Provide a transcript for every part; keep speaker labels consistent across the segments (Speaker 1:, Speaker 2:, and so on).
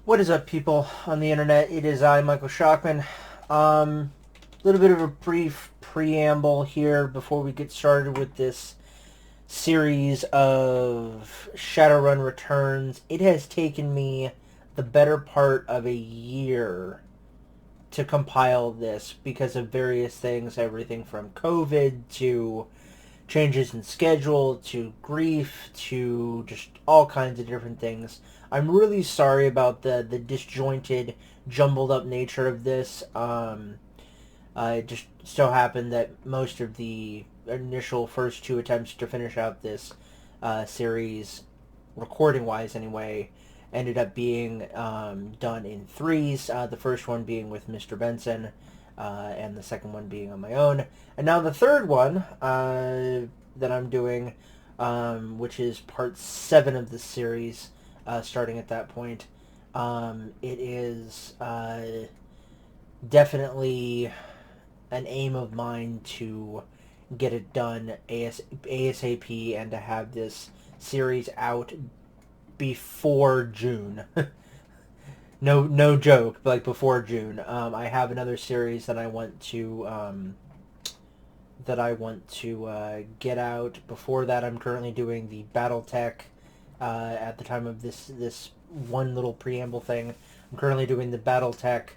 Speaker 1: What is up, people on the internet? It is I, Michael Shockman. Little bit of a brief preamble here before we get started with this series of Shadowrun returns. It has taken me the better part of a year to compile this because of various things, everything from COVID to changes in schedule to grief to just all kinds of different things. I'm really sorry about the disjointed, jumbled up nature of this. It just so happened that most of the initial first two attempts to finish out this series, recording wise anyway, ended up being done in threes. The first one being with Mr. Benson, and the second one being on my own. And now the third one that I'm doing, which is part 7 of the series, starting at that point. It is definitely an aim of mine to get it done ASAP and to have this series out before June. No joke, like before June. I have another series that I want to get out. Before that, I'm currently doing the BattleTech. At the time of this one little preamble thing, I'm currently doing the BattleTech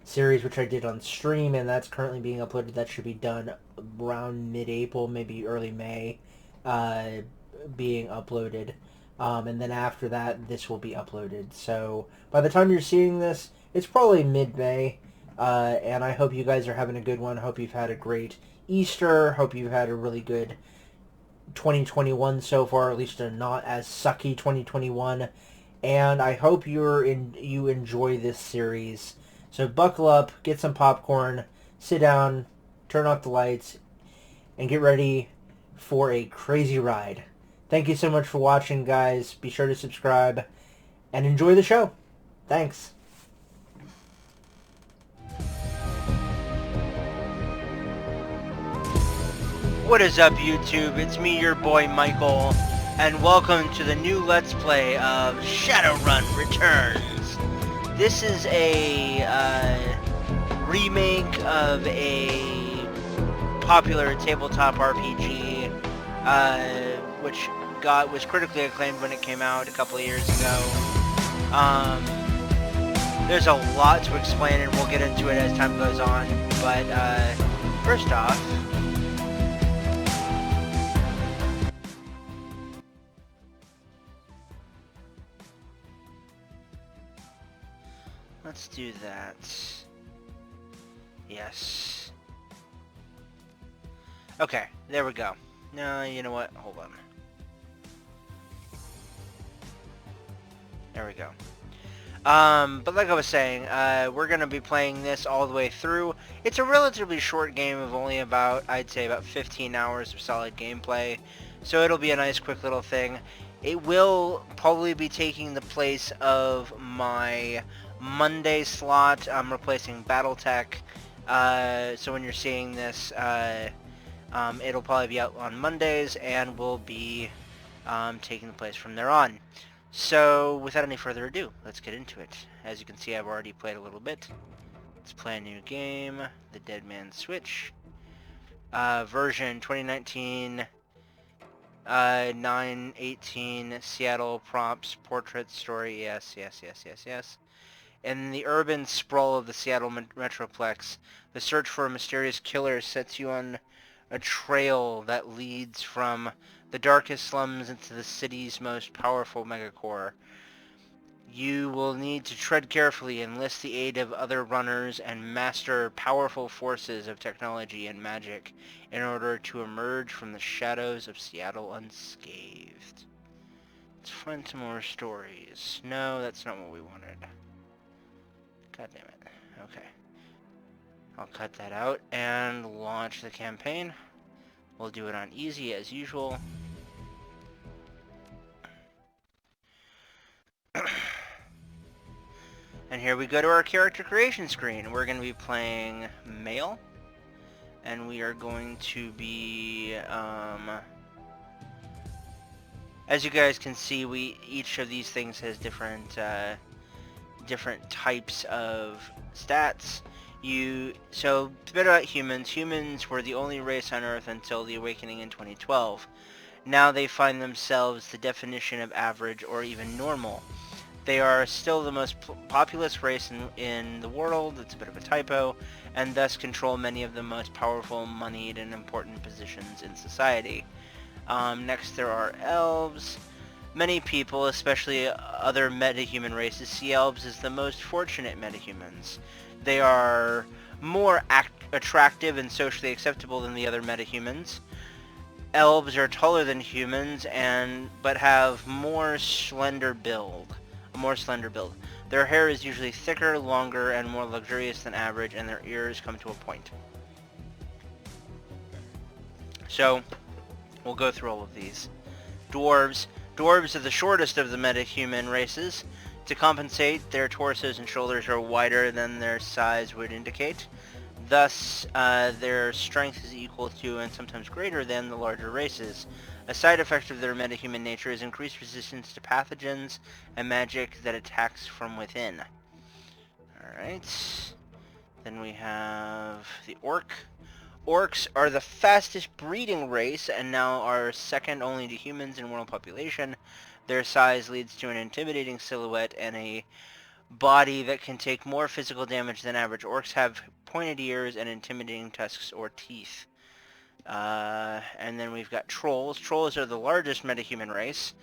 Speaker 1: series, which I did on stream, and that's currently being uploaded. That should be done around mid-April, maybe early May, being uploaded. And then after that, this will be uploaded. So by the time you're seeing this, it's probably mid-May. And I hope you guys are having a good one. Hope you've had a great Easter. Hope you've had a really good 2021 so far, at least a not as sucky 2021. And I hope you enjoy this series. So buckle up, get some popcorn, sit down, turn off the lights, and get ready for a crazy ride. Thank you so much for watching, guys. Be sure to subscribe and enjoy the show. Thanks. What is up, YouTube? It's me, your boy Michael, and welcome to the new Let's Play of Shadowrun Returns. This is a remake of a popular tabletop RPG, which was critically acclaimed when it came out a couple of years ago. There's a lot to explain, and we'll get into it as time goes on. But first off, let's do that. Yes. Okay, there we go. No, you know what? Hold on. There we go. But like I was saying, we're going to be playing this all the way through. It's a relatively short game of only about, I'd say about 15 hours of solid gameplay. So it'll be a nice quick little thing. It will probably be taking the place of my Monday slot. I'm replacing BattleTech. So when you're seeing this, it'll probably be out on Mondays and will be taking the place from there on. So without any further ado, let's get into it. As you can see, I've already played a little bit. Let's play a new game, The Dead Man's Switch. Version 2019, 9/18, Seattle prompts, portrait story, yes. In the urban sprawl of the Seattle Metroplex, the search for a mysterious killer sets you on a trail that leads from the darkest slums into the city's most powerful megacore. You will need to tread carefully, enlist the aid of other runners, and master powerful forces of technology and magic in order to emerge from the shadows of Seattle unscathed. Let's find some more stories. No, that's not what we wanted. God damn it. Okay. I'll cut that out and launch the campaign. We'll do it on easy as usual. And here we go to our character creation screen. We're going to be playing male. And we are going to be, as you guys can see, each of these things has different
Speaker 2: different types of stats. So a bit about humans. Humans were the only race on Earth until the awakening in 2012. Now they find themselves the definition of average or even normal. They are still the most populous race in the world. It's a bit of a typo, and thus control many of the most powerful, moneyed, and important positions in society. Next, there are elves. Many people, especially other metahuman races, see elves as the most fortunate metahumans. They are more attractive and socially acceptable than the other metahumans. Elves are taller than humans but have more slender build. A more slender build. Their hair is usually thicker, longer, and more luxurious than average, and their ears come to a point. So, we'll go through all of these. Dwarves. Dwarves are the shortest of the metahuman races. To compensate, their torsos and shoulders are wider than their size would indicate. Thus, their strength is equal to and sometimes greater than the larger races. A side effect of their metahuman nature is increased resistance to pathogens and magic that attacks from within. Alright. Then we have the orc. Orcs are the fastest breeding race and now are second only to humans in world population. Their size leads to an intimidating silhouette and a body that can take more physical damage than average. Orcs have pointed ears and intimidating tusks or teeth. And then we've got trolls. Trolls are the largest metahuman race.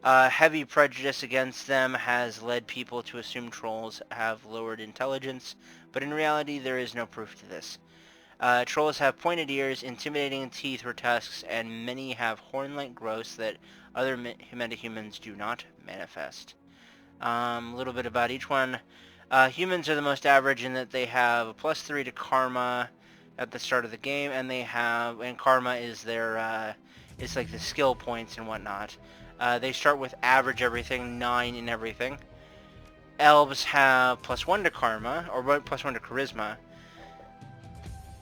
Speaker 2: Heavy prejudice against them has led people to assume trolls have lowered intelligence, but in reality there is no proof to this. Trolls have pointed ears, intimidating teeth or tusks, and many have horn-like growths that other metahumans do not manifest. A little bit about each one. Humans are the most average in that they have a +3 to karma at the start of the game, and karma is their, it's like the skill points and whatnot. They start with average everything, 9 in everything. Elves have +1 to karma, or +1 to charisma,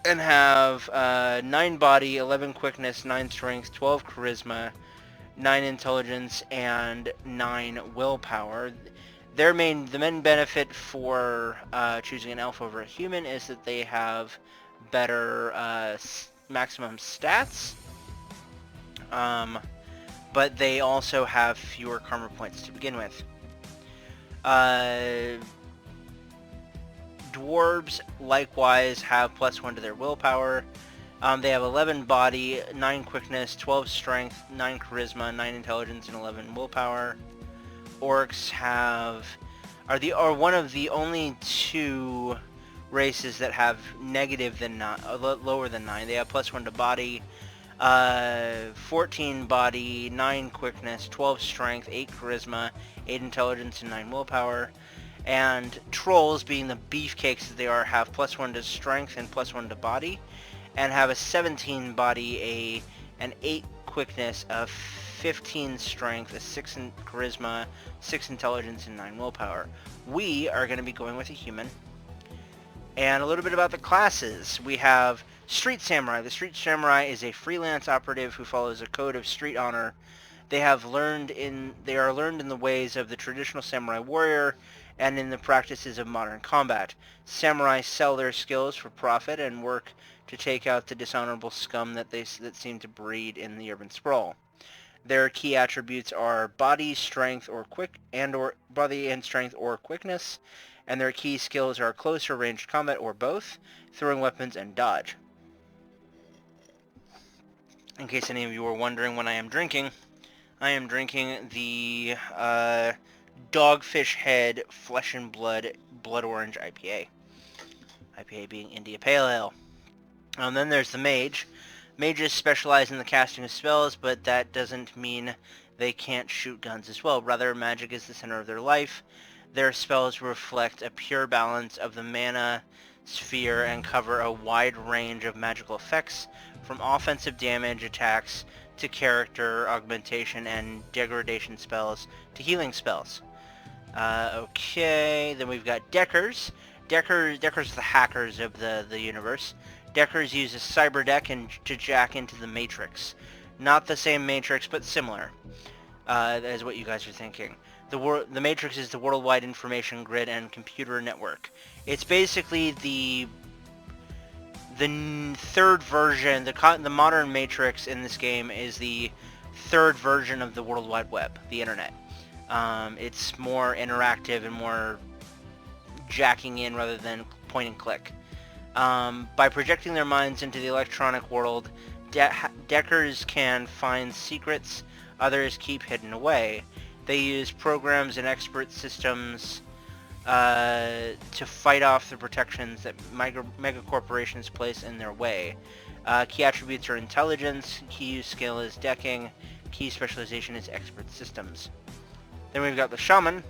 Speaker 2: and have 9 body, 11 quickness, 9 strength, 12 charisma, 9 intelligence, and 9 willpower. The main benefit for choosing an elf over a human is that they have better maximum stats, but they also have fewer karma points to begin with. Dwarves likewise have +1 to their willpower. They have 11 body, 9 quickness, 12 strength, 9 charisma, 9 intelligence, and 11 willpower. Orcs are one of the only 2 races that have lower than 9. They have +1 to body, 14 body, 9 quickness, 12 strength, 8 charisma, 8 intelligence, and 9 willpower. And trolls, being the beefcakes that they are, have +1 to strength and +1 to body, and have a 17 body, an 8 quickness, a 15 strength, a 6 in charisma, 6 intelligence, and 9 willpower. We are going to be going with a human. And a little bit about the classes. We have Street Samurai. The Street Samurai is a freelance operative who follows a code of street honor. They are learned in the ways of the traditional samurai warrior and in the practices of modern combat. Samurai sell their skills for profit and work to take out the dishonorable scum that seem to breed in the urban sprawl. Their key attributes are body strength or quickness, and their key skills are close or ranged combat or both, throwing weapons, and dodge. In case any of you are wondering what I am drinking the Dogfish Head Flesh and Blood Orange IPA. IPA being India Pale Ale. Then there's the Mage. Mages specialize in the casting of spells, but that doesn't mean they can't shoot guns as well. Rather, magic is the center of their life. Their spells reflect a pure balance of the mana sphere and cover a wide range of magical effects, from offensive damage attacks to character augmentation and degradation spells to healing spells. Okay, then we've got Deckers. Deckers are the hackers of the universe. Deckers use a cyber deck to jack into the Matrix. Not the same Matrix, but similar. That is what you guys are thinking. The Matrix is the worldwide information grid and computer network. It's basically the third version. The modern Matrix in this game is the third version of the World Wide Web, the internet. It's more interactive and more jacking in rather than point and click. By projecting their minds into the electronic world, Deckers can find secrets others keep hidden away. They use programs and expert systems to fight off the protections that mega corporations place in their way. Key attributes are intelligence, key use skill is decking, key specialization is expert systems. Then we've got the shaman.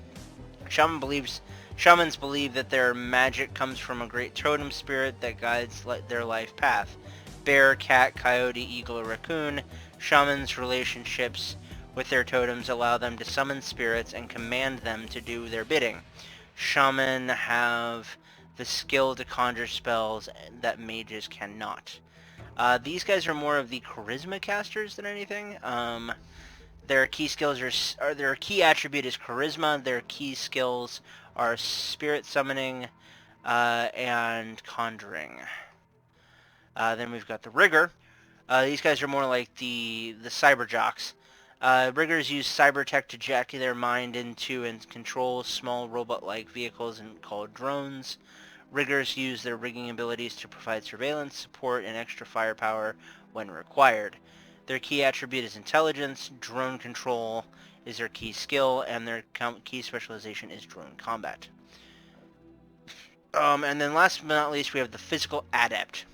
Speaker 2: Shamans believe that their magic comes from a great totem spirit that guides their life path. Bear, cat, coyote, eagle, or raccoon. Shamans' relationships with their totems allow them to summon spirits and command them to do their bidding. Shaman have the skill to conjure spells that mages cannot. These guys are more of the charisma casters than anything. Their key skills are their key attribute is charisma. Their key skills are spirit summoning and conjuring. Then we've got the rigger. These guys are more like the cyber jocks. Riggers use cyber tech to jack their mind into and control small robot-like vehicles and called drones. Riggers use their rigging abilities to provide surveillance, support, and extra firepower when required. Their key attribute is intelligence, drone control is their key skill, and their key specialization is drone combat. And then last but not least, we have the physical adept.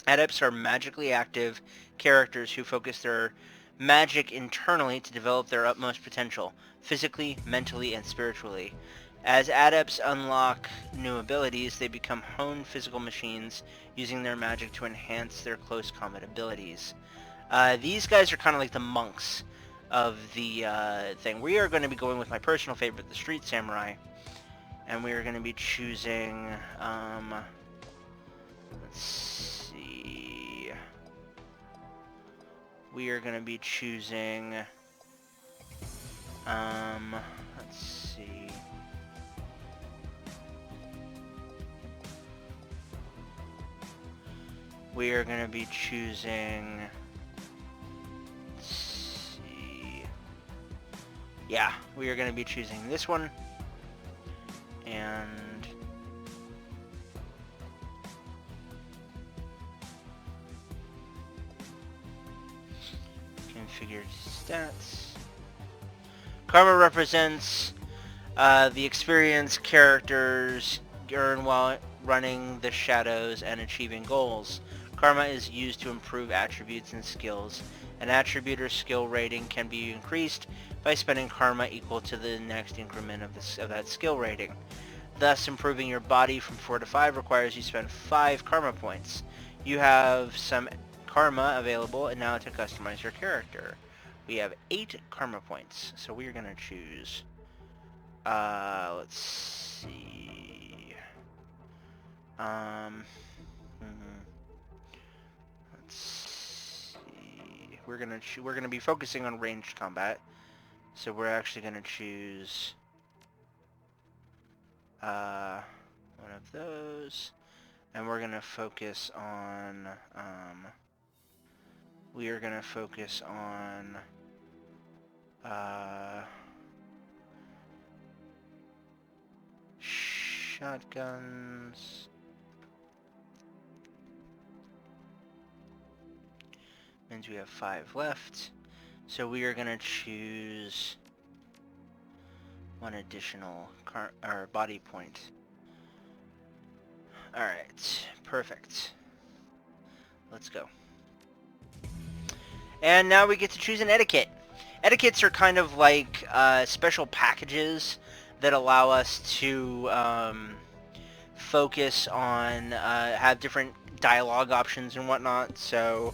Speaker 2: Adepts are magically active characters who focus their magic internally to develop their utmost potential, physically, mentally, and spiritually. As adepts unlock new abilities, they become honed physical machines, using their magic to enhance their close combat abilities. These guys are kind of like the monks of the thing. We are going to be going with my personal favorite, the Street Samurai, and we are going to be choosing, let's see, we are going to be choosing, let's see, we are going to be choosing, yeah, we are going to be choosing this one, and configured stats. Karma represents the experience characters earn while running the shadows and achieving goals. Karma is used to improve attributes and skills. An attribute or skill rating can be increased by spending karma equal to the next increment of that skill rating. Thus, improving your body from 4 to 5 requires you spend 5 karma points. You have some karma available and now to customize your character. We have 8 karma points, so we're going to choose, let's see, let's see, we're gonna be focusing on ranged combat, so we're actually gonna choose one of those, and we're gonna focus on we are gonna focus on shotguns. Means we have 5 left. So we are gonna choose one additional body point. Alright, perfect. Let's go. And now we get to choose an etiquette. Etiquettes are kind of like special packages that allow us to focus on, have different dialogue options and whatnot, so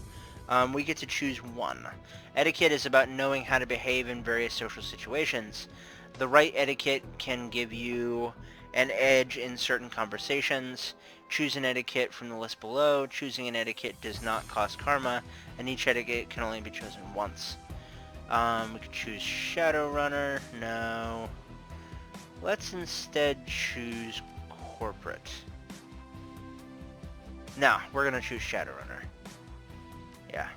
Speaker 2: we get to choose one. Etiquette is about knowing how to behave in various social situations. The right etiquette can give you an edge in certain conversations. Choose an etiquette from the list below. Choosing an etiquette does not cost karma, and each etiquette can only be chosen once. We could choose Shadowrunner. No. Let's instead choose corporate. No, we're gonna choose Shadowrunner. Yeah.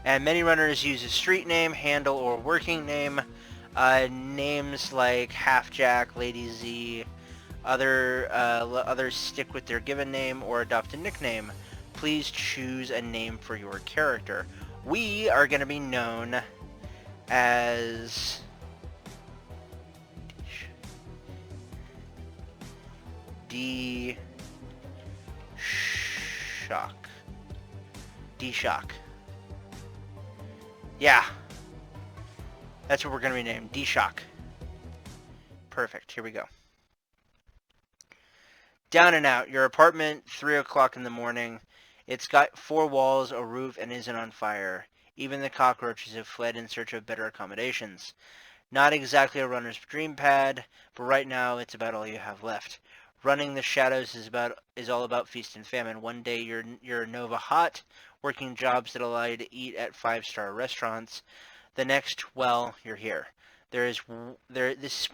Speaker 2: And many runners use a street name, handle, or working name. Names like Halfjack, Lady Z, others stick with their given name or adopt a nickname. Please choose a name for your character. We are going to be known as D-Shock. D-Shock. Yeah. That's what we're going to be named. D-Shock. Perfect. Here we go. Down and out. Your apartment, 3 o'clock in the morning. It's got 4 walls, a roof, and isn't on fire. Even the cockroaches have fled in search of better accommodations. Not exactly a runner's dream pad, but right now it's about all you have left. Running the shadows is all about feast and famine. One day you're Nova hot, working jobs that allow you to eat at 5-star restaurants. The next, well, you're here. This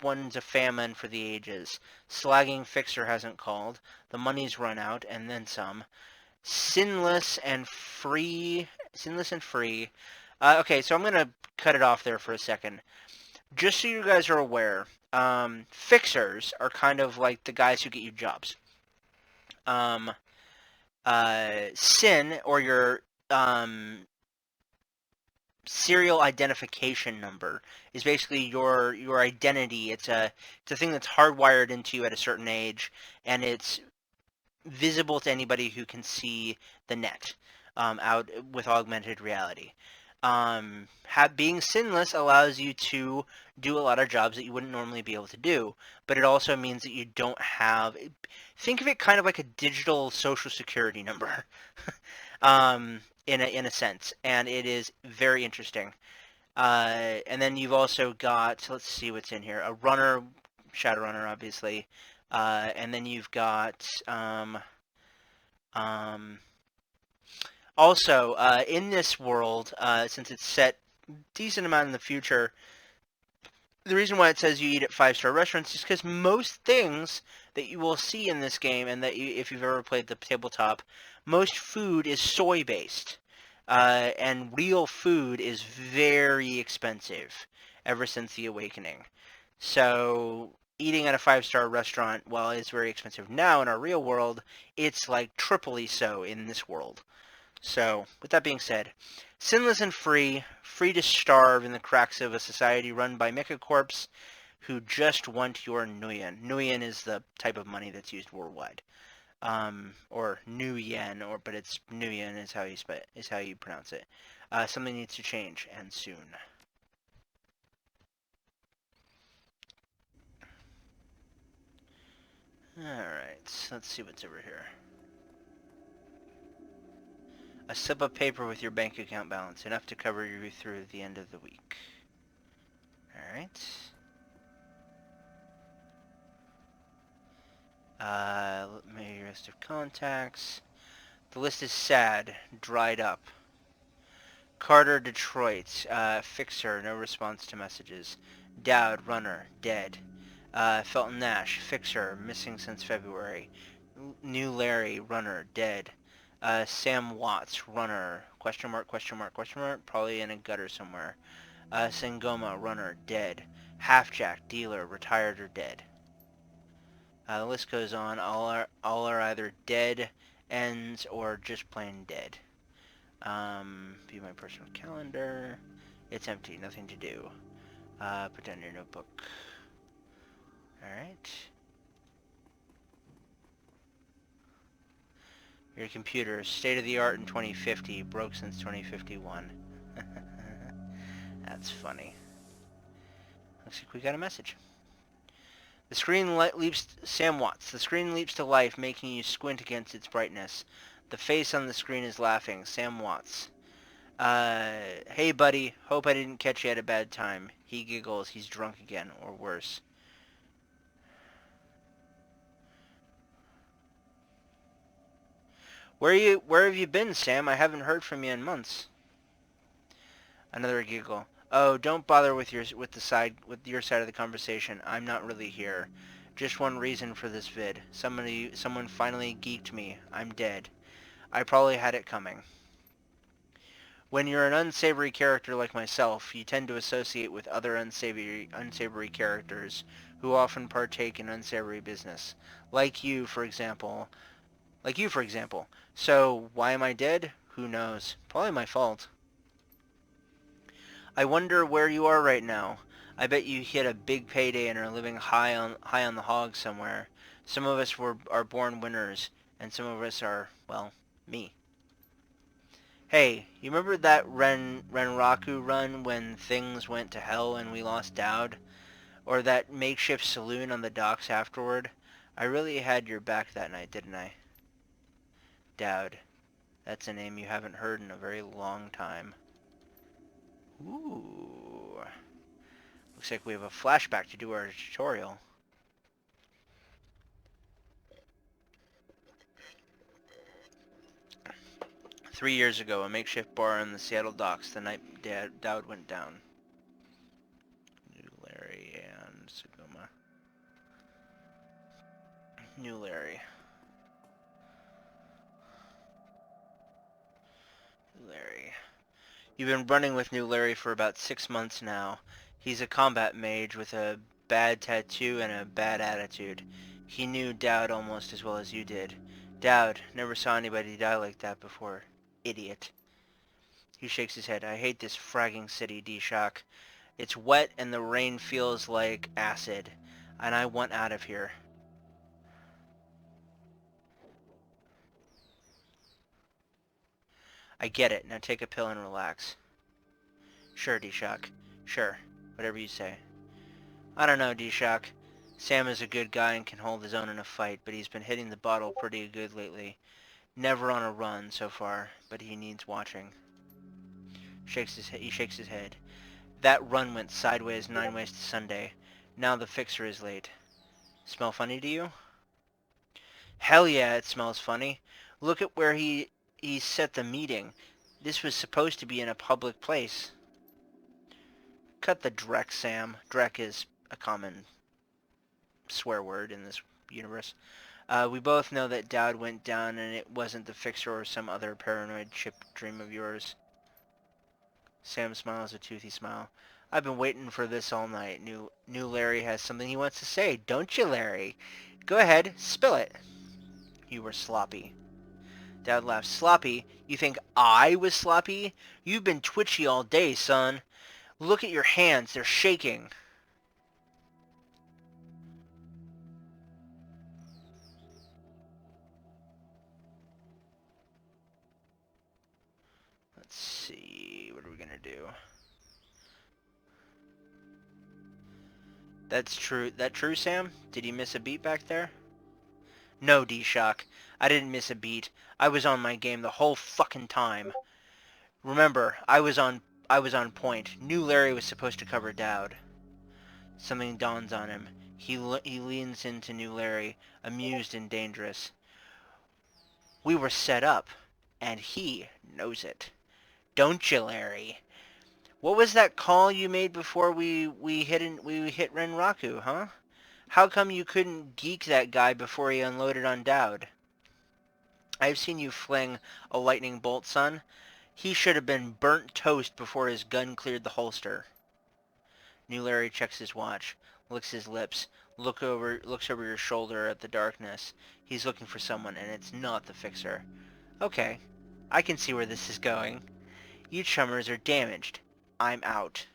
Speaker 2: one's a famine for the ages. Slagging Fixer hasn't called. The money's run out, and then some. Sinless and free. Okay, so I'm gonna cut it off there for a second. Just so you guys are aware, fixers are kind of like the guys who get you jobs. Sin, or your serial identification number, is basically your identity. It's a thing that's hardwired into you at a certain age, and it's visible to anybody who can see the net out with augmented reality. Being sinless allows you to do a lot of jobs that you wouldn't normally be able to do, but it also means that you don't have... Think of it kind of like a digital social security number. In a sense, and it is very interesting. And then you've also got, let's see what's in here, a runner, Shadowrunner, obviously, and then you've got also in this world, since it's set decent amount in the future, the reason why it says you eat at 5-star restaurants is because most things that you will see in this game, and that if you've ever played the tabletop, most food is soy-based. And real food is very expensive ever since the Awakening. So eating at a 5-star restaurant, while it's very expensive now in our real world, it's like triply so in this world. So, with that being said, sinless and free to starve in the cracks of a society run by mechacorps who just want your Nuyen. Nuyen is the type of money that's used worldwide. Or Nuyen, but it's Nuyen is how you pronounce it. Something needs to change, and soon. Alright, let's see what's over here. A slip of paper with your bank account balance, enough to cover you through the end of the week. Alright. Maybe list of contacts. The list is sad, dried up. Carter, Detroit. Fixer, no response to messages. Dowd, Runner, dead. Felton Nash, Fixer, missing since February. New Larry, Runner, dead. Sam Watts, Runner, question mark, probably in a gutter somewhere. Sangoma, Runner, dead. Halfjack, Dealer, retired or dead. The list goes on. All are either dead, ends, or just plain dead. View my personal calendar. It's empty, nothing to do. Put down your notebook. Alright. Your computer, state of the art in 2050, broke since 2051. That's funny. Looks like we got a message. The screen leaps... Sam Watts. The screen leaps to life, making you squint against its brightness. The face on the screen is laughing. Sam Watts. Hey buddy, hope I didn't catch you at a bad time. He giggles, he's drunk again, or worse. Where have you been, Sam? I haven't heard from you in months. Another giggle. Oh, don't bother with your side of the conversation. I'm not really here. Just one reason for this vid. Someone finally geeked me. I'm dead. I probably had it coming. When you're an unsavory character like myself, you tend to associate with other unsavory characters who often partake in unsavory business. Like you, for example. So, why am I dead? Who knows? Probably my fault. I wonder where you are right now. I bet you hit a big payday and are living high on the hog somewhere. Some of us are born winners, and some of us are, well, me. Hey, you remember that Renraku run when things went to hell and we lost Dowd? Or that makeshift saloon on the docks afterward? I really had your back that night, didn't I? Dowd. That's a name you haven't heard in a very long time. Ooh. Looks like we have a flashback to do our tutorial. "3 years ago, a makeshift bar in the Seattle docks the night Dowd went down." New Larry and Sagoma. New Larry. Larry. You've been running with New Larry for about 6 months now. He's a combat mage with a bad tattoo and a bad attitude. He knew Dowd almost as well as you did. Dowd, never saw anybody die like that before. Idiot. He shakes his head. I hate this fragging city, D-Shock. It's wet and the rain feels like acid. And I want out of here. I get it. Now take a pill and relax. Sure, D-Shock. Sure. Whatever you say. I don't know, D-Shock. Sam is a good guy and can hold his own in a fight, but he's been hitting the bottle pretty good lately. Never on a run so far, but he needs watching. He shakes his head. That run went sideways 9 ways to Sunday. Now the fixer is late. Smell funny to you? Hell yeah, it smells funny. Look at where he set the meeting. This was supposed to be in a public place. Cut the dreck, Sam. Dreck is a common swear word in this universe. We both know that Dowd went down and it wasn't the fixer or some other paranoid chip dream of yours. Sam smiles a toothy smile. I've been waiting for this all night. New Larry has something he wants to say. Don't you, Larry? Go ahead, spill it. You were sloppy. Dowd laughed. Sloppy? You think I was sloppy? You've been twitchy all day, son. Look at your hands. They're shaking. Let's see. What are we gonna do? That's true. That true, Sam? Did you miss a beat back there? No, D-Shock. I didn't miss a beat. I was on my game the whole fucking time. Remember, I was on point. Knew Larry was supposed to cover Dowd. Something dawns on him. He leans into New Larry, amused and dangerous. We were set up, and he knows it. Don't you, Larry? What was that call you made before we hit Renraku, huh? How come you couldn't geek that guy before he unloaded on Dowd? I've seen you fling a lightning bolt, son. He should have been burnt toast before his gun cleared the holster. New Larry checks his watch, licks his lips, looks over your shoulder at the darkness. He's looking for someone, and it's not the fixer. Okay, I can see where this is going. You chummers are damaged. I'm out.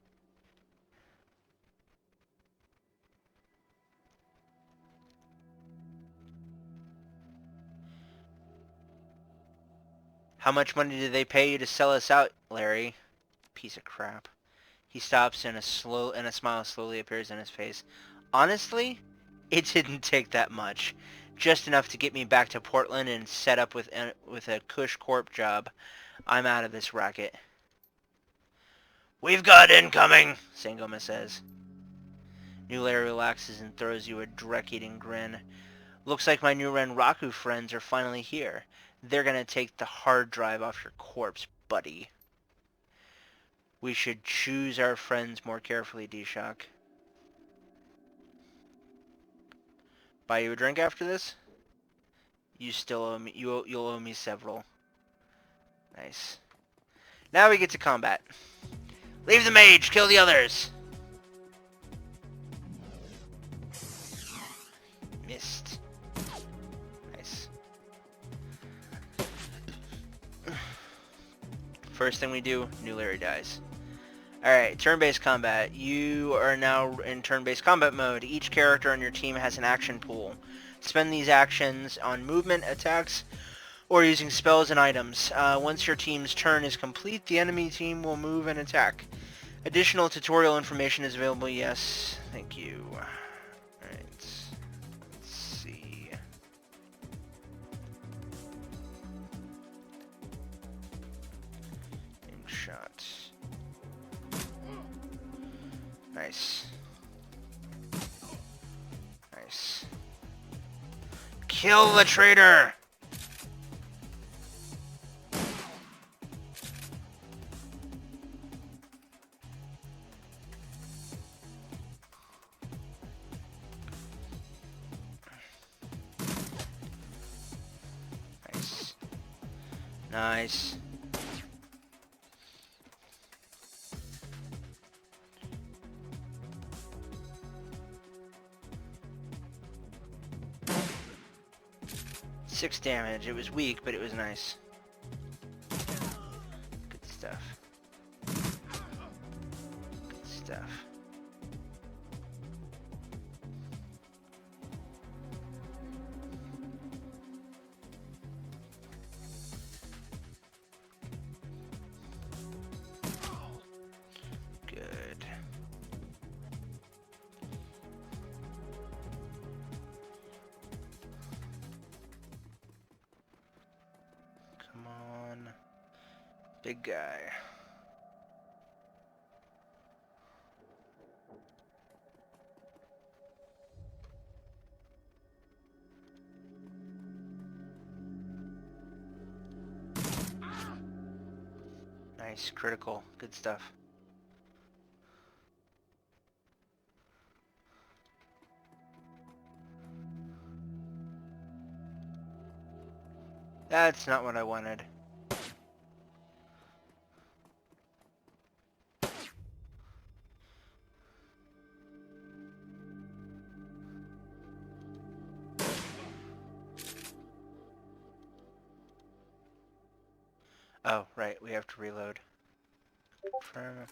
Speaker 2: How much money did they pay you to sell us out, Larry? Piece of crap. He stops and a smile slowly appears on his face. Honestly, it didn't take that much. Just enough to get me back to Portland and set up with a Cush Corp job. I'm out of this racket. We've got incoming, Sangoma says. New Larry relaxes and throws you a dreck-eating grin. Looks like my new Renraku friends are finally here. They're gonna take the hard drive off your corpse, buddy. We should choose our friends more carefully, D-Shock. Buy you a drink after this? You still owe me. You'll owe me several. Nice. Now we get to combat. Leave the mage. Kill the others. Missed. Nice. First thing we do, new Larry dies. Alright, turn-based combat. You are now in turn-based combat mode. Each character on your team has an action pool. Spend these actions on movement, attacks, or using spells and items. Once your team's turn is complete, the enemy team will move and attack. Additional tutorial information is available. Yes, thank you. Alright, let's see. In shot. Nice. Nice. Kill the traitor! Nice. Nice. Six damage. It was weak, but it was nice. Good stuff. Good stuff. Good. Come on. Big guy. Nice, critical. Good stuff. That's not what I wanted. Oh, right, we have to reload. Confirm.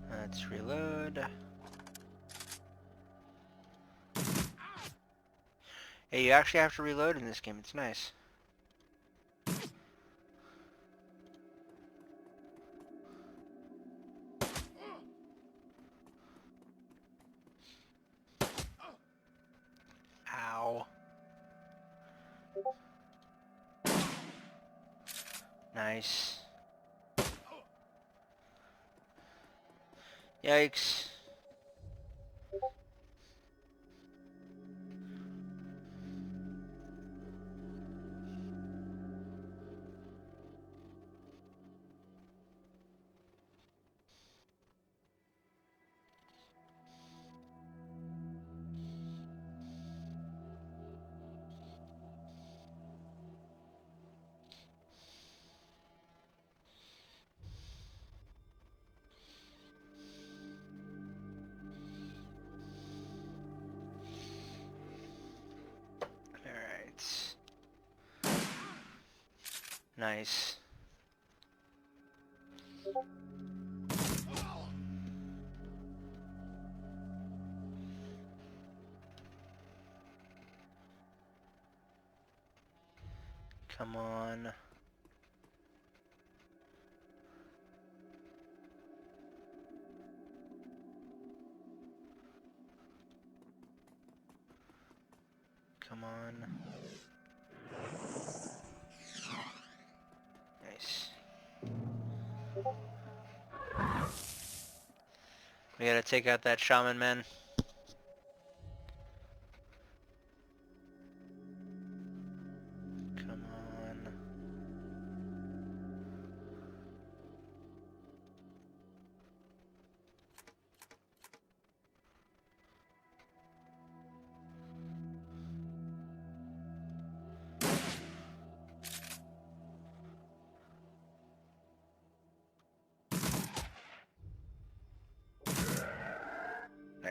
Speaker 2: Let's reload. Hey, you actually have to reload in this game. It's nice. Ow. Nice. Yikes. Alright. Nice. Come on. Come on. Nice. We gotta take out that shaman man. Come on.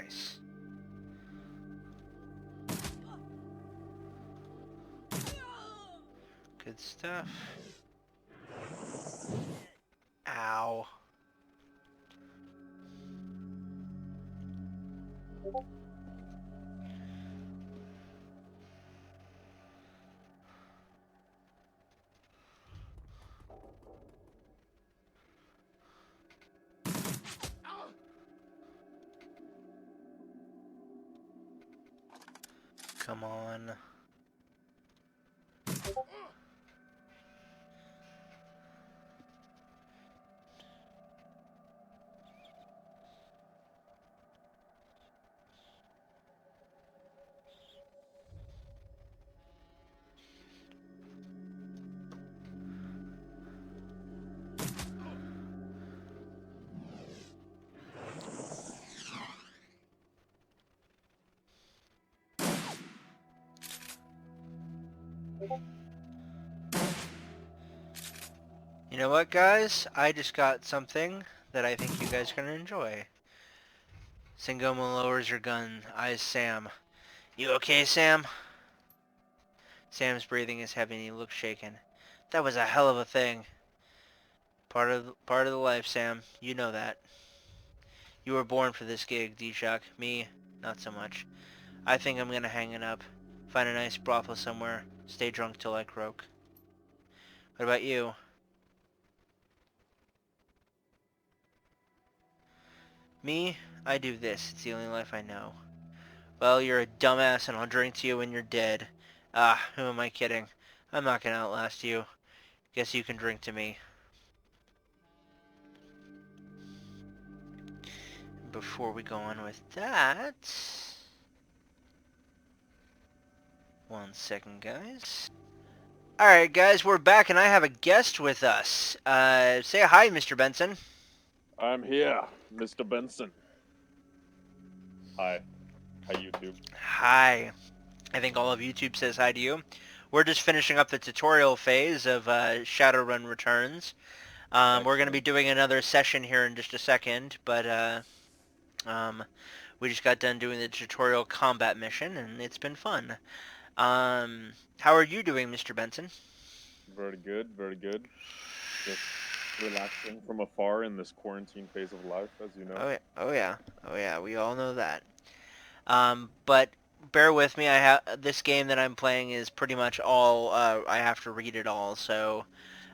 Speaker 2: Nice. Good stuff. Ow. Come on. You know what, guys? I just got something that I think you guys are going to enjoy. Sangoma lowers her gun, eyes Sam. You okay, Sam? Sam's breathing is heavy and he looks shaken. That was a hell of a thing. Part of the life, Sam. You know that. You were born for this gig, D-Shock. Me, not so much. I think I'm gonna hang it up. Find a nice brothel somewhere. Stay drunk till I croak. What about you? Me? I do this. It's the only life I know. Well, you're a dumbass and I'll drink to you when you're dead. Ah, who am I kidding? I'm not gonna outlast you. Guess you can drink to me. Before we go on with that... One second, guys. Alright, guys, we're back and I have a guest with us. Say hi, Mr. Benson.
Speaker 3: I'm here, Mr. Benson. Hi. Hi, YouTube.
Speaker 2: Hi. I think all of YouTube says hi to you. We're just finishing up the tutorial phase of Shadowrun Returns. We're going to be doing another session here in just a second, but we just got done doing the tutorial combat mission, and it's been fun. How are you doing, Mr. Benson?
Speaker 3: Very good, very good. Just relaxing from afar in this quarantine phase of life, as you know.
Speaker 2: Oh yeah, oh yeah, oh yeah. We all know that. But bear with me. I have this game that I'm playing is pretty much all. I have to read it all. So,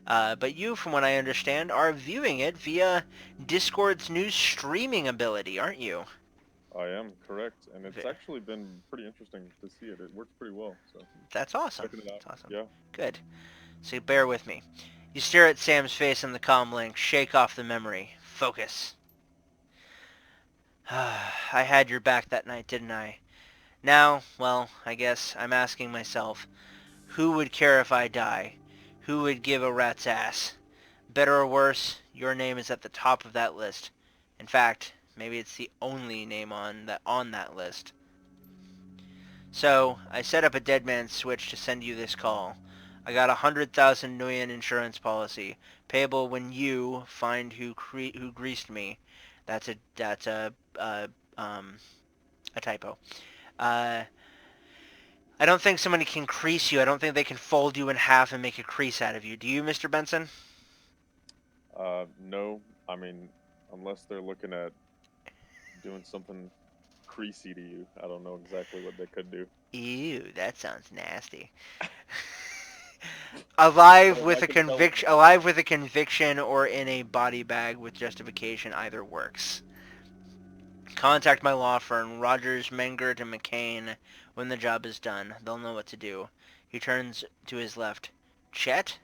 Speaker 2: but you, from what I understand, are viewing it via Discord's new streaming ability, aren't you?
Speaker 3: I am, correct. And it's actually been pretty interesting to see it. It works pretty well, so...
Speaker 2: That's awesome.
Speaker 3: Checking it out.
Speaker 2: That's awesome.
Speaker 3: Yeah.
Speaker 2: Good. So bear with me. You stare at Sam's face in the comm link. Shake off the memory. Focus. I had your back that night, didn't I? Now, well, I guess I'm asking myself, who would care if I die? Who would give a rat's ass? Better or worse, your name is at the top of that list. In fact, maybe it's the only name on that list. So, I set up a dead man's switch to send you this call. I got 100,000 Nguyen insurance policy, payable when you find who greased me. That's a typo. I don't think somebody can crease you. I don't think they can fold you in half and make a crease out of you. Do you, Mr. Benson?
Speaker 3: No. I mean, unless they're looking at doing something creasy to you. I don't know exactly what they could do.
Speaker 2: Ew, that sounds nasty. Alive with a conviction or in a body bag with justification, either works. Contact my law firm, Rogers, Mengert, and McCain, when the job is done. They'll know what to do. He turns to his left. Chet?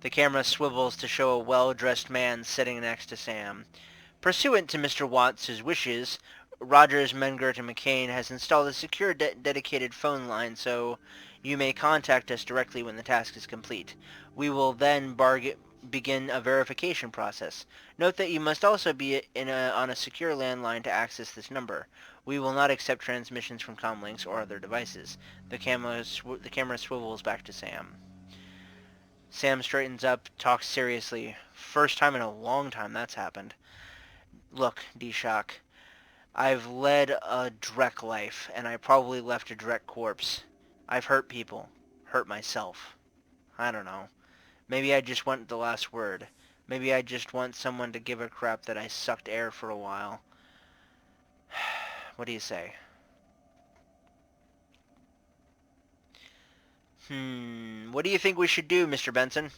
Speaker 2: The camera swivels to show a well-dressed man sitting next to Sam. Pursuant to Mr. Watts' wishes, Rogers, Mengert, and McCain has installed a secure dedicated phone line, so you may contact us directly when the task is complete. We will then begin a verification process. Note that you must also be on a secure landline to access this number. We will not accept transmissions from comlinks or other devices. The camera swivels back to Sam. Sam straightens up, talks seriously. First time in a long time that's happened. Look, D-Shock, I've led a Drek life, and I probably left a Drek corpse. I've hurt people. Hurt myself. I don't know. Maybe I just want the last word. Maybe I just want someone to give a crap that I sucked air for a while. What do you say? What do you think we should do, Mr. Benson?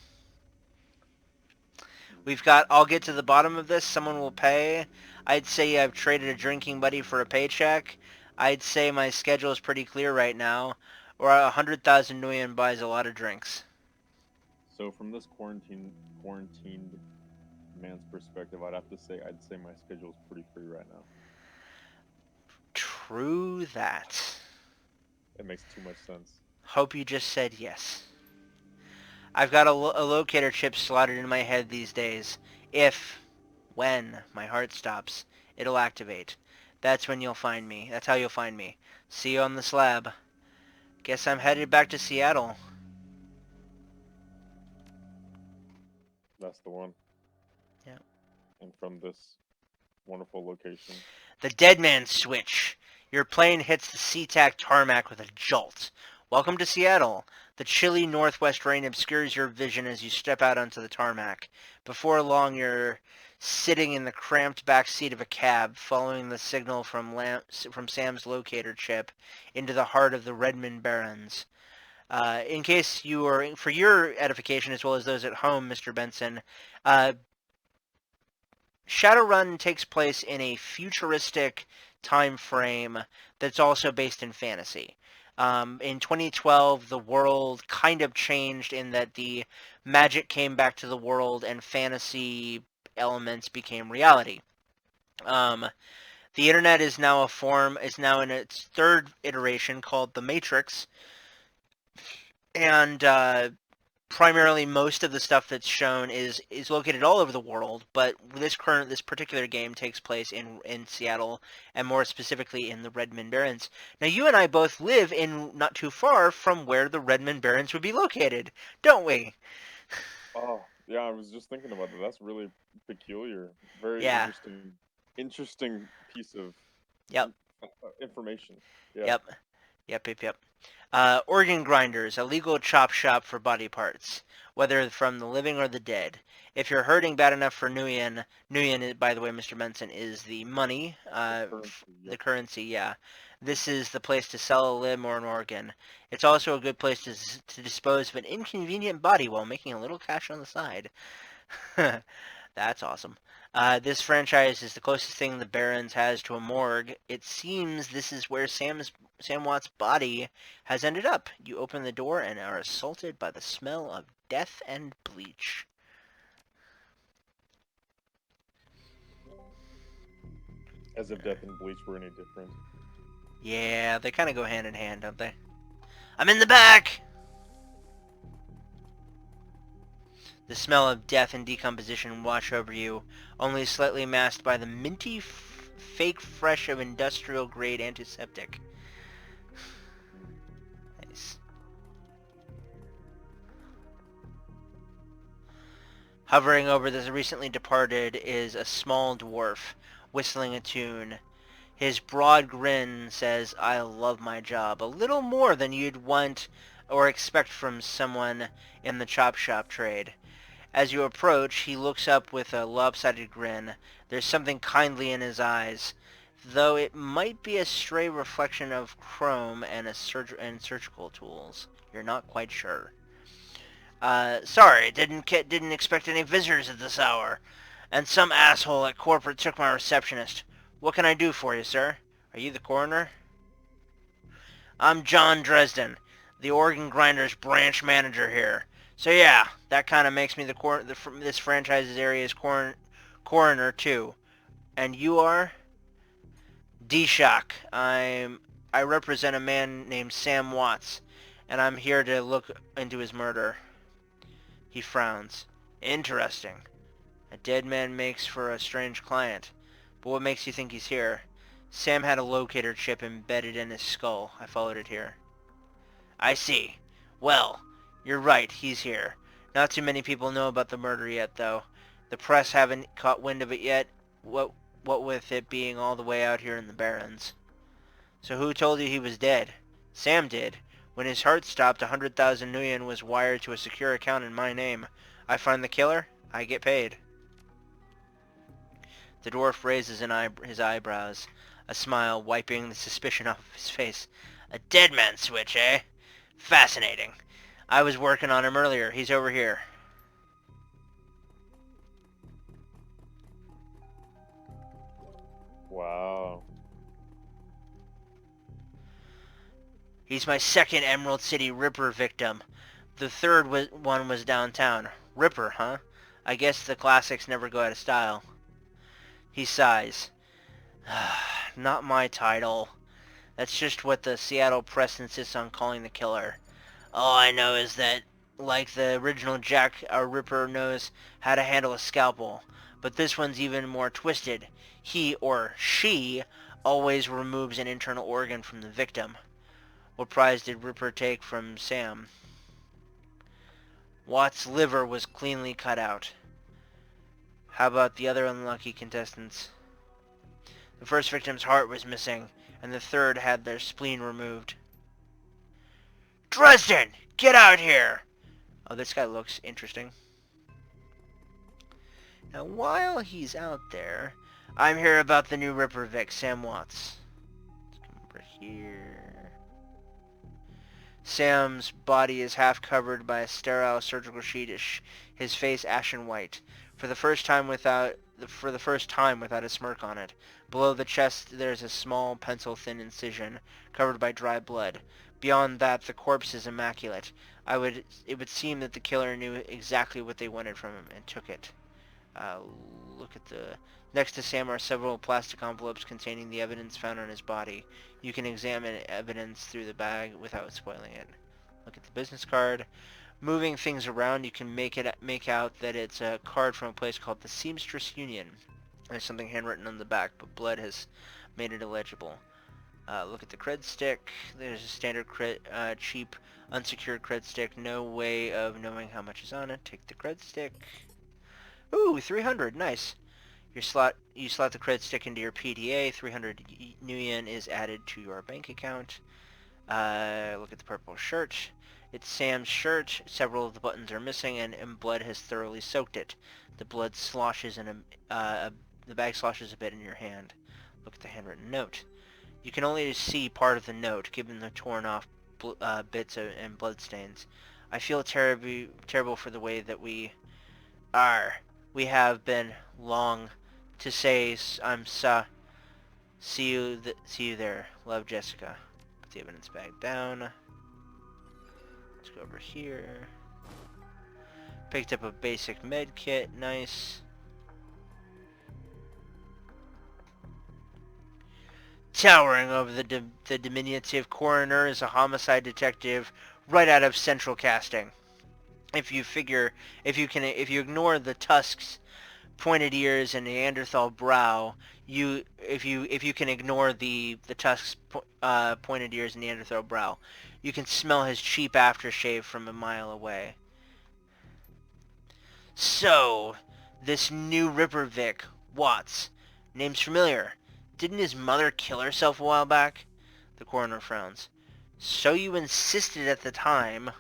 Speaker 2: I'll get to the bottom of this. Someone will pay. I'd say I've traded a drinking buddy for a paycheck. I'd say my schedule is pretty clear right now. Or 100,000 Nguyen buys a lot of drinks.
Speaker 3: So from this quarantined man's perspective, I'd say my schedule is pretty free right now.
Speaker 2: True that.
Speaker 3: It makes too much sense.
Speaker 2: Hope you just said yes. I've got a locator chip slotted in my head these days. When my heart stops, it'll activate. That's when you'll find me. That's how you'll find me. See you on the slab. Guess I'm headed back to Seattle.
Speaker 3: That's the one.
Speaker 2: Yeah.
Speaker 3: And from this wonderful location.
Speaker 2: The dead man switch. Your plane hits the SeaTac tarmac with a jolt. Welcome to Seattle. The chilly northwest rain obscures your vision as you step out onto the tarmac. Before long, you're sitting in the cramped back seat of a cab, following the signal from Sam's locator chip into the heart of the Redmond Barrens. In case you are, for your edification as well as those at home, Mr. Benson, Shadowrun takes place in a futuristic time frame that's also based in fantasy. In 2012, the world kind of changed in that the magic came back to the world and fantasy elements became reality. The internet is now in its third iteration called the Matrix, and primarily most of the stuff that's shown is located all over the world, but this particular game takes place in Seattle, and more specifically in the Redmond Barrens. Now, you and I both live in not too far from where the Redmond Barrens would be located, don't we?
Speaker 3: Oh, yeah, I was just thinking about that. That's really peculiar. Very
Speaker 2: Yeah.
Speaker 3: interesting piece of information.
Speaker 2: Yeah. Yep. Organ grinders, a legal chop shop for body parts, whether from the living or the dead. If you're hurting bad enough for Nguyen, by the way, Mr. Benson, is the money, the currency, yeah. This is the place to sell a limb or an organ. It's also a good place to dispose of an inconvenient body while making a little cash on the side. That's awesome. This franchise is the closest thing the Barrens has to a morgue. It seems this is where Sam Watt's body has ended up. You open the door and are assaulted by the smell of death and bleach.
Speaker 3: As if death and bleach were any different.
Speaker 2: Yeah, they kind of go hand in hand, don't they? I'm in the back! The smell of death and decomposition wash over you, only slightly masked by the minty, fake fresh of industrial-grade antiseptic. Nice. Hovering over the recently departed is a small dwarf, whistling a tune. His broad grin says, "I love my job," a little more than you'd want or expect from someone in the chop shop trade. As you approach, he looks up with a lopsided grin. There's something kindly in his eyes, though it might be a stray reflection of chrome and surgical tools. You're not quite sure. Sorry, didn't expect any visitors at this hour. And some asshole at corporate took my receptionist. What can I do for you, sir? Are you the coroner? I'm John Dresden, the organ grinders branch manager here. So yeah, that kind of makes me this franchise's area's coroner too. And you are? D-Shock. I represent a man named Sam Watts, and I'm here to look into his murder. He frowns. Interesting. A dead man makes for a strange client. But what makes you think he's here? Sam had a locator chip embedded in his skull. I followed it here. I see. Well, you're right, he's here. Not too many people know about the murder yet, though. The press haven't caught wind of it yet. what with it being all the way out here in the Barrens. So who told you he was dead? Sam did. When his heart stopped, 100,000 nuyen was wired to a secure account in my name. I find the killer, I get paid. The dwarf raises his eyebrows, a smile wiping the suspicion off of his face. A dead man switch, eh? Fascinating. I was working on him earlier. He's over here.
Speaker 3: Wow.
Speaker 2: He's my second Emerald City Ripper victim. The third one was downtown. Ripper, huh? I guess the classics never go out of style. He sighs. Not my title. That's just what the Seattle press insists on calling the killer. All I know is that, like the original Jack, our Ripper knows how to handle a scalpel. But this one's even more twisted. He, or she, always removes an internal organ from the victim. What prize did Ripper take from Sam? Watt's liver was cleanly cut out. How about the other unlucky contestants? The first victim's heart was missing, and the third had their spleen removed. Dresden! Get out here! Oh, this guy looks interesting. Now, while he's out there, I'm here about the new Ripper Vic, Sam Watts. Let's come over here. Sam's body is half covered by a sterile surgical sheet, his face ashen white. For the first time without a smirk on it. Below the chest there's a small pencil-thin incision, covered by dry blood. Beyond that, the corpse is immaculate. It would seem that the killer knew exactly what they wanted from him and took it. Look at the... Next to Sam are several plastic envelopes containing the evidence found on his body. You can examine evidence through the bag without spoiling it. Look at the business card. Moving things around, you can make out that it's a card from a place called the Seamstress Union. There's something handwritten on the back, but blood has made it illegible. Look at the cred stick. There's a standard cheap, unsecured cred stick. No way of knowing how much is on it. Take the cred stick. Ooh, 300. Nice. You slot the cred stick into your PDA. 300 nuyen is added to your bank account. Look at the purple shirt. It's Sam's shirt. Several of the buttons are missing, and blood has thoroughly soaked it. The blood sloshes the bag sloshes a bit in your hand. Look at the handwritten note. You can only see part of the note, given the torn off bits and blood stains. I feel terrible for the way that we are. We have been long to say I'm see you there. Love, Jessica. Put the evidence bag down. Let's go over here. Picked up a basic med kit. Nice. Towering over the diminutive coroner is a homicide detective right out of Central Casting. If you ignore the tusks, pointed ears, and Neanderthal brow, if you can ignore the tusks, pointed ears, and Neanderthal brow, you can smell his cheap aftershave from a mile away. So, this new Ripper Vic, Watts, name's familiar. Didn't his mother kill herself a while back? The coroner frowns. So you insisted at the time.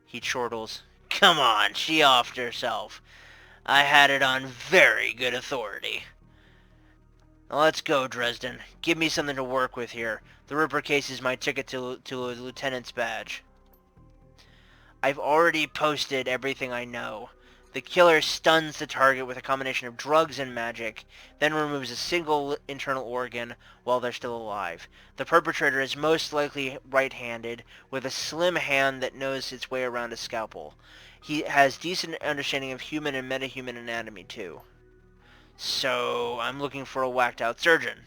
Speaker 2: He chortles. Come on, she offed herself. I had it on very good authority. Now let's go, Dresden. Give me something to work with here. The Ripper case is my ticket to a lieutenant's badge. I've already posted everything I know. The killer stuns the target with a combination of drugs and magic, then removes a single internal organ while they're still alive. The perpetrator is most likely right-handed, with a slim hand that knows its way around a scalpel. He has decent understanding of human and metahuman anatomy, too. So, I'm looking for a whacked-out surgeon.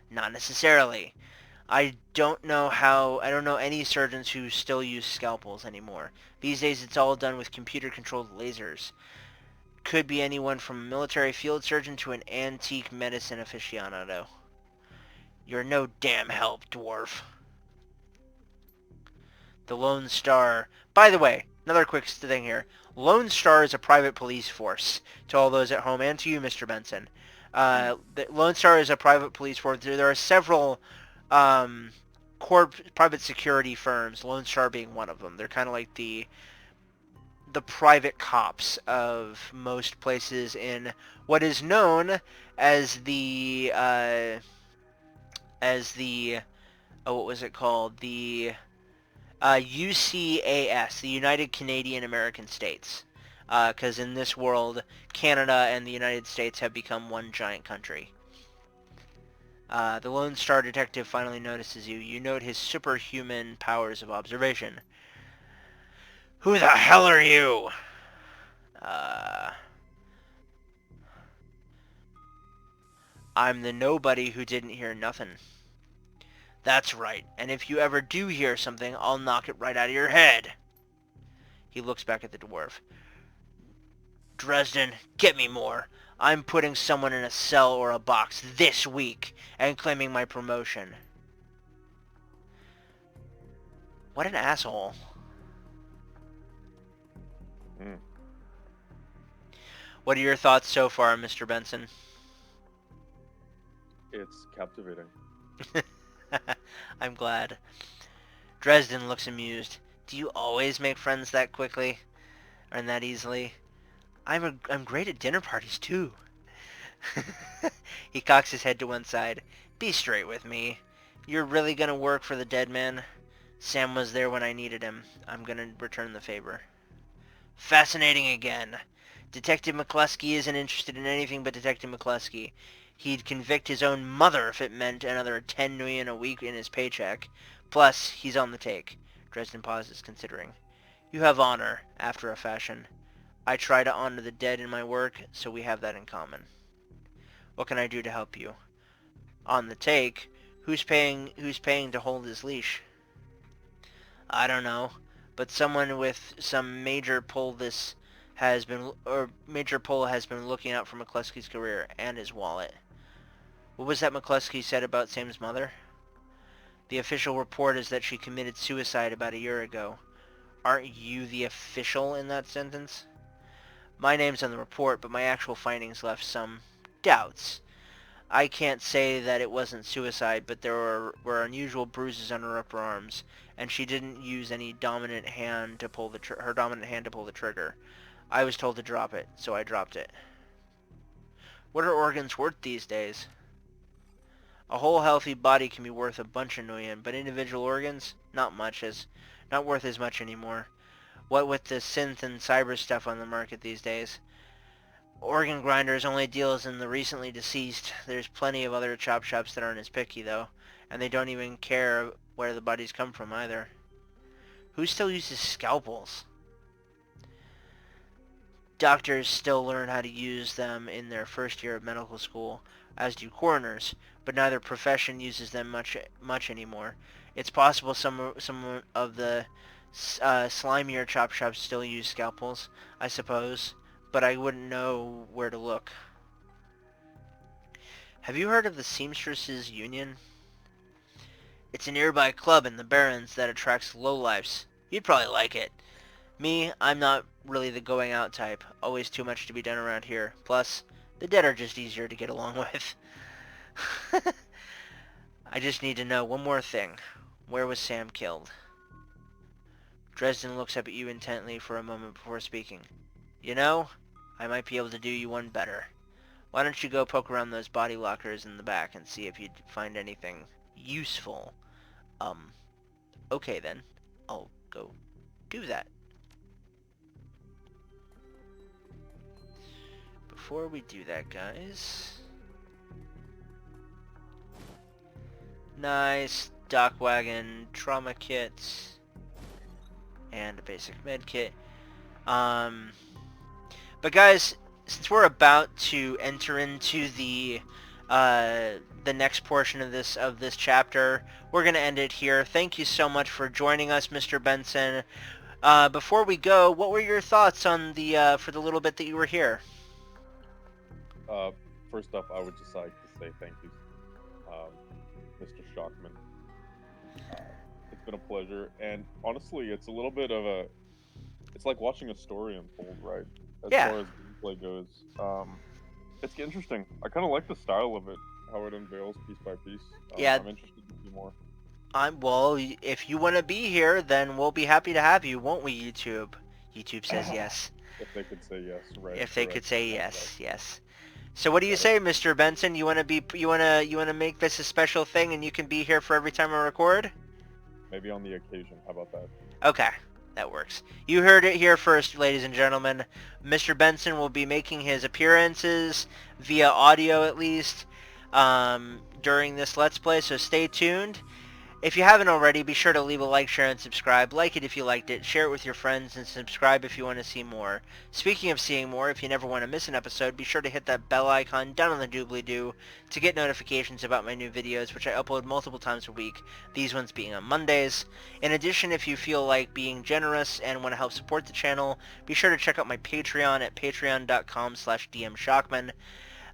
Speaker 2: Not necessarily. I don't know any surgeons who still use scalpels anymore. These days it's all done with computer-controlled lasers. Could be anyone from a military field surgeon to an antique medicine aficionado. You're no damn help, dwarf. The Lone Star... By the way, another quick thing here. Lone Star is a private police force, to all those at home and to you, Mr. Benson. The Lone Star is a private police force. There are several um, private security firms, Lone Star being one of them. They're kind of like the private cops of most places in what is known as the what was it called? The UCAS, the United Canadian American States. Because in this world, Canada and the United States have become one giant country. The Lone Star detective finally notices you. You note his superhuman powers of observation. Who the hell are you? Uh, I'm the nobody who didn't hear nothing. That's right, and if you ever do hear something, I'll knock it right out of your head. He looks back at the dwarf. Dresden, get me more. I'm putting someone in a cell or a box this week and claiming my promotion. What an asshole.
Speaker 3: Hmm.
Speaker 2: What are your thoughts so far, Mr. Benson?
Speaker 3: It's captivating.
Speaker 2: I'm glad. Dresden looks amused. Do you always make friends that quickly? Or that easily? I'm great at dinner parties, too. He cocks his head to one side. Be straight with me. You're really gonna work for the dead man? Sam was there when I needed him. I'm gonna return the favor. Fascinating again. Detective McCluskey isn't interested in anything but Detective McCluskey. He'd convict his own mother if it meant another $10 million a week in his paycheck. Plus, he's on the take. Dresden pauses, considering. You have honor, after a fashion. I try to honor the dead in my work, so we have that in common. What can I do to help you? On the take? Who's paying to hold his leash? I don't know, but someone with some major pull has been looking out for McCluskey's career and his wallet. What was that McCluskey said about Sam's mother? The official report is that she committed suicide about a year ago. Aren't you the official in that sentence? My name's on the report, but my actual findings left some doubts. I can't say that it wasn't suicide, but there were unusual bruises on her upper arms, and she didn't use any dominant hand to pull her dominant hand to pull the trigger. I was told to drop it, so I dropped it. What are organs worth these days? A whole healthy body can be worth a bunch of million, but individual organs, not worth as much anymore. What with the synth and cyber stuff on the market these days. Organ grinders only deals in the recently deceased. There's plenty of other chop shops that aren't as picky, though, and they don't even care where the bodies come from either. Who still uses scalpels? Doctors still learn how to use them in their first year of medical school, as do coroners, but neither profession uses them much anymore. It's possible some of the slimier chop shops still use scalpels, I suppose, but I wouldn't know where to look. Have you heard of the Seamstresses Union? It's a nearby club in the Barrens that attracts lowlifes. You'd probably like it. Me, I'm not really the going out type. Always too much to be done around here. Plus, the dead are just easier to get along with. I just need to know one more thing. Where was Sam killed? Dresden looks up at you intently for a moment before speaking. You know, I might be able to do you one better. Why don't you go poke around those body lockers in the back and see if you'd find anything useful? Okay then. I'll go do that. Before we do that, guys... Nice dock wagon, trauma kit, and a basic med kit. But guys, since we're about to enter into the next portion of this chapter, we're gonna end it here. Thank you so much for joining us, Mr. Benson. Before we go, what were your thoughts on the for the little bit that you were here?
Speaker 3: First off, I would just like to say thank you, Mr. Shockman. It's been a pleasure, and honestly, it's a little bit of it's like watching a story unfold, right? As
Speaker 2: Yeah.
Speaker 3: far as gameplay goes. It's interesting. I kind of like the style of it, how it unveils piece by piece.
Speaker 2: Yeah,
Speaker 3: I'm interested to see more.
Speaker 2: well, if you want to be here, then we'll be happy to have you, won't we, YouTube? YouTube says yes.
Speaker 3: If they could say yes, right?
Speaker 2: If they could
Speaker 3: Correct.
Speaker 2: say
Speaker 3: Yes,
Speaker 2: yes, yes. So what do you
Speaker 3: got it.
Speaker 2: say, Mr. Benson? You wanna make this a special thing, and you can be here for every time I record?
Speaker 3: Maybe on the occasion. How about that?
Speaker 2: Okay, that works. You heard it here first, ladies and gentlemen. Mr. Benson will be making his appearances via audio, at least, during this Let's Play. So stay tuned. If you haven't already, be sure to leave a like, share, and subscribe. Like it if you liked it, share it with your friends, and subscribe if you want to see more. Speaking of seeing more, if you never want to miss an episode, be sure to hit that bell icon down on the doobly-doo to get notifications about my new videos, which I upload multiple times a week, these ones being on Mondays. In addition, if you feel like being generous and want to help support the channel, be sure to check out my Patreon at patreon.com/dmshockman.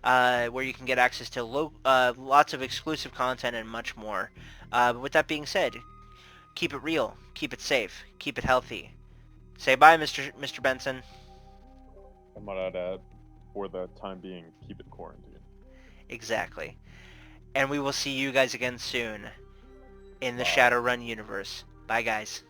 Speaker 2: Where you can get access to lots of exclusive content and much more. But with that being said, keep it real, keep it safe, keep it healthy. Say bye, Mr. Benson.
Speaker 3: I might add, for the time being, keep it quarantined.
Speaker 2: Exactly. And we will see you guys again soon in the
Speaker 3: Bye.
Speaker 2: Shadowrun universe. Bye, guys.